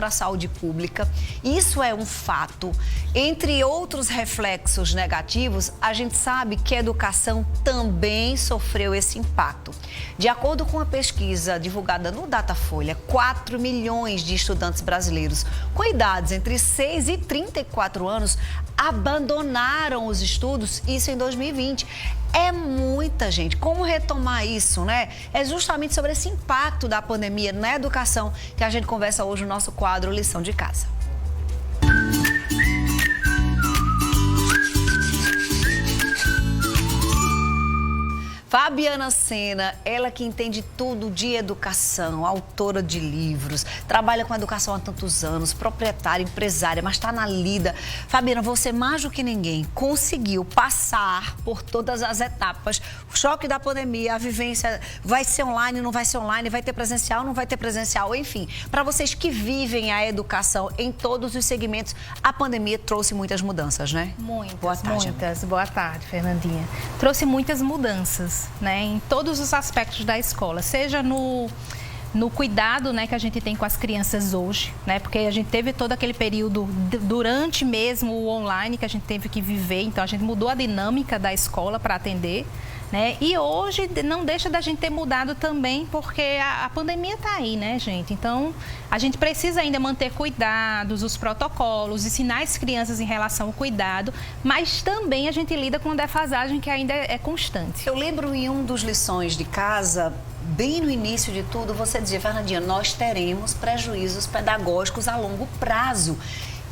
para a saúde pública. Isso é um fato. Entre outros reflexos negativos, a gente sabe que a educação também sofreu esse impacto. De acordo com a pesquisa divulgada no Datafolha, 4 milhões de estudantes brasileiros com idades entre 6 e 34 anos abandonaram os estudos, isso em 2020. É muita gente. Como retomar isso, né? É justamente sobre esse impacto da pandemia na educação que a gente conversa hoje no nosso quadro Lição de Casa. Fabiana Sena, ela que entende tudo de educação, autora de livros, trabalha com educação há tantos anos, proprietária, empresária, mas está na lida. Fabiana, você mais do que ninguém conseguiu passar por todas as etapas, o choque da pandemia, a vivência, vai ser online, não vai ser online, vai ter presencial, não vai ter presencial, enfim. Para vocês que vivem a educação em todos os segmentos, a pandemia trouxe muitas mudanças, né? Muitas, Boa tarde, muitas. Boa tarde, Fernandinha. Trouxe muitas mudanças, né, em todos os aspectos da escola, seja no cuidado, né, que a gente tem com as crianças hoje, né, porque a gente teve todo aquele período durante mesmo o online que a gente teve que viver, então a gente mudou a dinâmica da escola para atender, né, e hoje não deixa da gente ter mudado também, porque a pandemia está aí, né, gente, então a gente precisa ainda manter cuidados, os protocolos, ensinar as crianças em relação ao cuidado, mas também a gente lida com uma defasagem que ainda é constante. Eu lembro em um dos lições de casa, bem no início de tudo, você dizia, Fernandinha, nós teremos prejuízos pedagógicos a longo prazo.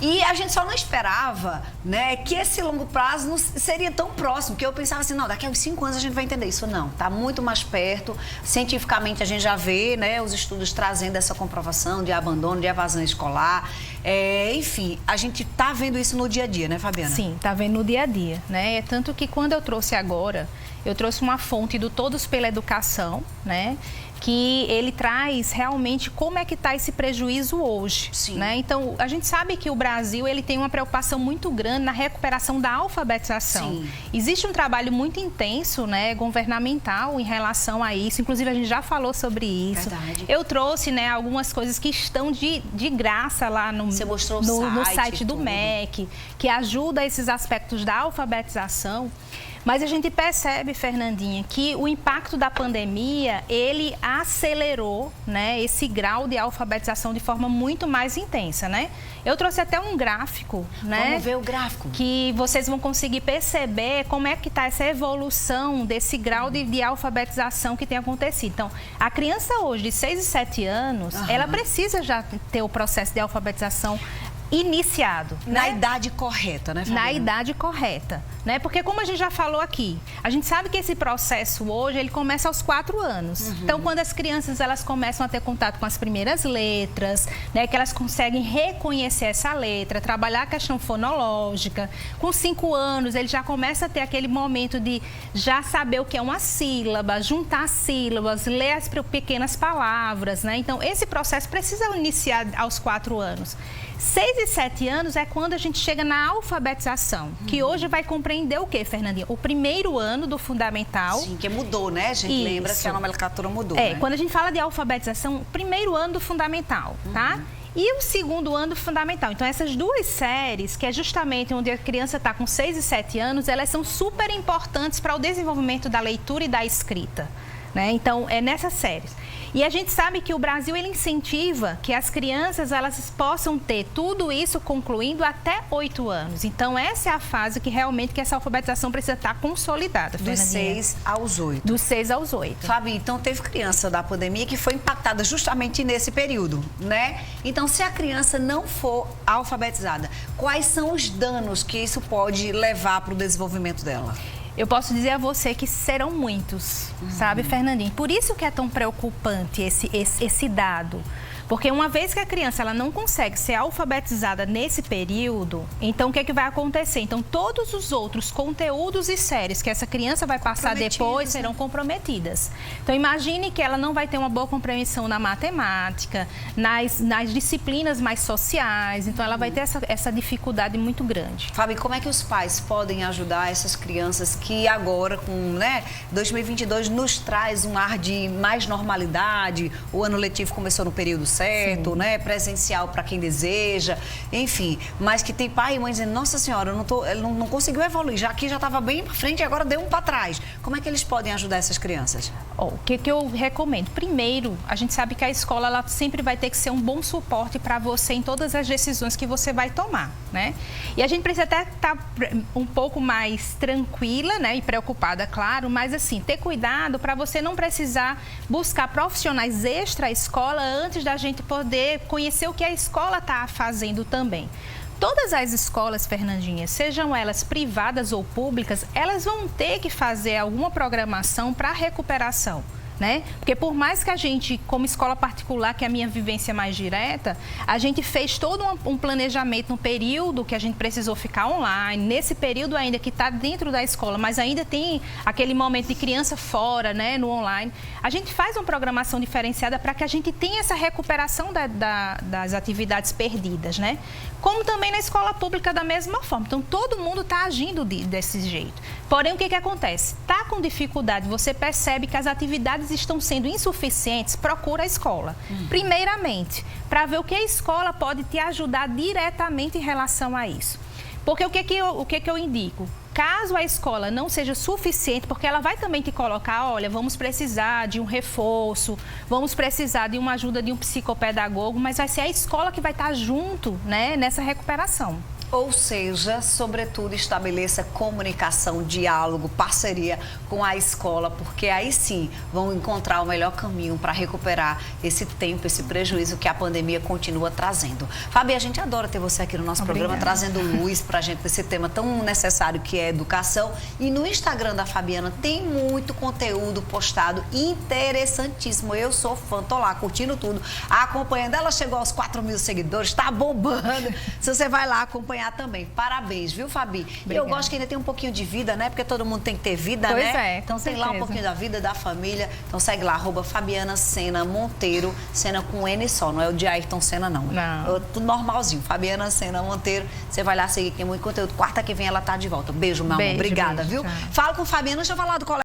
E a gente só não esperava, né, que esse longo prazo não seria tão próximo, que eu pensava assim, não, daqui a uns 5 anos a gente vai entender isso. Não, está muito mais perto. Cientificamente a gente já vê, né, os estudos trazendo essa comprovação de abandono, de evasão escolar. Enfim, a gente está vendo isso no dia a dia, né, Fabiana? Sim, está vendo no dia a dia, né? É tanto que quando eu trouxe agora, eu trouxe uma fonte do Todos pela Educação, né? Que ele traz realmente como é que está esse prejuízo hoje. Sim. Né? Então, a gente sabe que o Brasil ele tem uma preocupação muito grande na recuperação da alfabetização. Sim. Existe um trabalho muito intenso, né, governamental em relação a isso. Inclusive, a gente já falou sobre isso. Verdade. Eu trouxe, né, algumas coisas que estão de graça lá no site do MEC, que ajuda esses aspectos da alfabetização. Mas a gente percebe, Fernandinha, que o impacto da pandemia, ele acelerou, né, esse grau de alfabetização de forma muito mais intensa, né? Eu trouxe até um gráfico, né? Vamos ver o gráfico. Que vocês vão conseguir perceber como é que está essa evolução desse grau de alfabetização que tem acontecido. Então, a criança hoje de 6 e 7 anos, ela precisa já ter o processo de alfabetização iniciado. Na né? idade correta, né, Fabiana? Na idade correta, né? Porque como a gente já falou aqui, a gente sabe que esse processo hoje, ele começa aos 4 anos. Então, quando as crianças, elas começam a ter contato com as primeiras letras, né? Que elas conseguem reconhecer essa letra, trabalhar a questão fonológica. Com 5 anos, ele já começa a ter aquele momento de já saber o que é uma sílaba, juntar sílabas, ler as pequenas palavras, né? Então, esse processo precisa iniciar aos 4 anos. 6 e 7 anos é quando a gente chega na alfabetização, que hoje vai compreender o quê, Fernandinha? O primeiro ano do fundamental. Sim, que mudou, né? A gente lembra que a nomenclatura mudou, né? Quando a gente fala de alfabetização, primeiro ano do fundamental, tá? E o segundo ano do fundamental. Então, essas duas séries, que é justamente onde a criança está com 6 e 7 anos, elas são super importantes para o desenvolvimento da leitura e da escrita, né? Então, é nessas séries. E a gente sabe que o Brasil, ele incentiva que as crianças, elas possam ter tudo isso concluindo até 8 anos. Então, essa é a fase que realmente que essa alfabetização precisa estar consolidada. Dos 6 aos 8. Dos 6 aos 8. Fábio, então teve criança da pandemia que foi impactada justamente nesse período, né? Então, se a criança não for alfabetizada, quais são os danos que isso pode levar para o desenvolvimento dela? Eu posso dizer a você que serão muitos, sabe, Fernandinho? Por isso que é tão preocupante esse dado. Porque uma vez que a criança ela não consegue ser alfabetizada nesse período, então o que é que vai acontecer? Então, todos os outros conteúdos e séries que essa criança vai passar depois serão comprometidas. Então, imagine que ela não vai ter uma boa compreensão na matemática, nas disciplinas mais sociais. Então, ela vai ter essa dificuldade muito grande. Fábio, como é que os pais podem ajudar essas crianças que agora, com 2022, nos traz um ar de mais normalidade? O ano letivo começou no período certo? certo, né? Presencial para quem deseja, enfim. Mas que tem pai e mãe dizendo, nossa senhora, ele não conseguiu evoluir, já que já estava bem para frente e agora deu um para trás. Como é que eles podem ajudar essas crianças? O que eu recomendo? Primeiro, a gente sabe que a escola ela sempre vai ter que ser um bom suporte para você em todas as decisões que você vai tomar, né? E a gente precisa até estar um pouco mais tranquila, né? E preocupada, claro, mas assim, ter cuidado para você não precisar buscar profissionais extra-escola antes da gente poder conhecer o que a escola está fazendo também. Todas as escolas, Fernandinha, sejam elas privadas ou públicas, elas vão ter que fazer alguma programação para recuperação, né? Porque por mais que a gente, como escola particular, que é a minha vivência mais direta, a gente fez todo um planejamento no período que a gente precisou ficar online, nesse período ainda que está dentro da escola, mas ainda tem aquele momento de criança fora, né, no online. A gente faz uma programação diferenciada para que a gente tenha essa recuperação das atividades perdidas, né? Como também na escola pública da mesma forma. Então, todo mundo está agindo desse jeito. Porém, o que acontece? Está com dificuldade, você percebe que as atividades estão sendo insuficientes, procura a escola. Primeiramente, para ver o que a escola pode te ajudar diretamente em relação a isso. Porque o que eu indico? Caso a escola não seja suficiente, porque ela vai também te colocar, olha, vamos precisar de um reforço, vamos precisar de uma ajuda de um psicopedagogo, mas vai ser a escola que vai estar junto, né, nessa recuperação. Ou seja, sobretudo, estabeleça comunicação, diálogo, parceria com a escola, porque aí sim vão encontrar o melhor caminho para recuperar esse tempo, esse prejuízo que a pandemia continua trazendo. Fabi, a gente adora ter você aqui no nosso programa, trazendo luz para a gente desse tema tão necessário que é educação. E no Instagram da Fabiana tem muito conteúdo postado interessantíssimo. Eu sou fã, tô lá curtindo tudo, acompanhando. Ela chegou aos 4.000 seguidores, tá bombando. Se você vai lá acompanhar também. Parabéns, viu, Fabi? Obrigada. Eu gosto que ainda tem um pouquinho de vida, né? Porque todo mundo tem que ter vida, pois né? É, então tem lá um pouquinho da vida, da família. Então segue lá, @Fabiana Sena Monteiro, Sena com N só, não é o de Ayrton Senna, não. Não. Tudo normalzinho. Fabiana Sena Monteiro. Você vai lá seguir, que tem muito conteúdo. Quarta que vem ela tá de volta. Beijo, meu amor. Obrigada, viu? Tchau. Fala com Fabiana, deixa eu falar do colega.